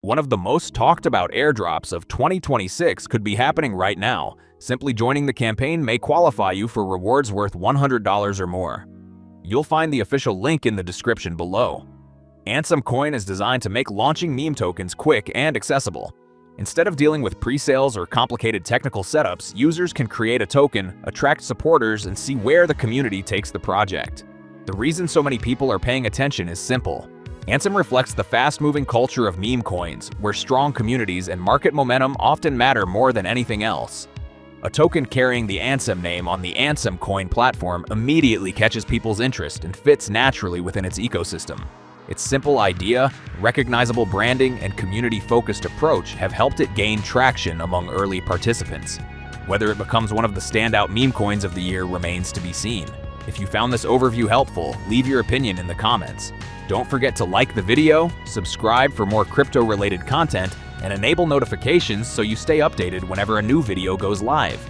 One of the most talked about airdrops of 2026 could be happening right now. Simply joining the campaign may qualify you for rewards worth $100 or more. You'll find the official link in the description below. Ansem Coin is designed to make launching meme tokens quick and accessible. Instead of dealing with pre-sales or complicated technical setups, users can create a token, attract supporters, and see where the community takes the project. The reason so many people are paying attention is simple. Ansem reflects the fast-moving culture of meme coins, where strong communities and market momentum often matter more than anything else. A token carrying the Ansem name on the Ansem Coin platform immediately catches people's interest and fits naturally within its ecosystem. Its simple idea, recognizable branding, and community-focused approach have helped it gain traction among early participants. Whether it becomes one of the standout meme coins of the year remains to be seen. If you found this overview helpful, leave your opinion in the comments. Don't forget to like the video, subscribe for more crypto-related content, and enable notifications so you stay updated whenever a new video goes live.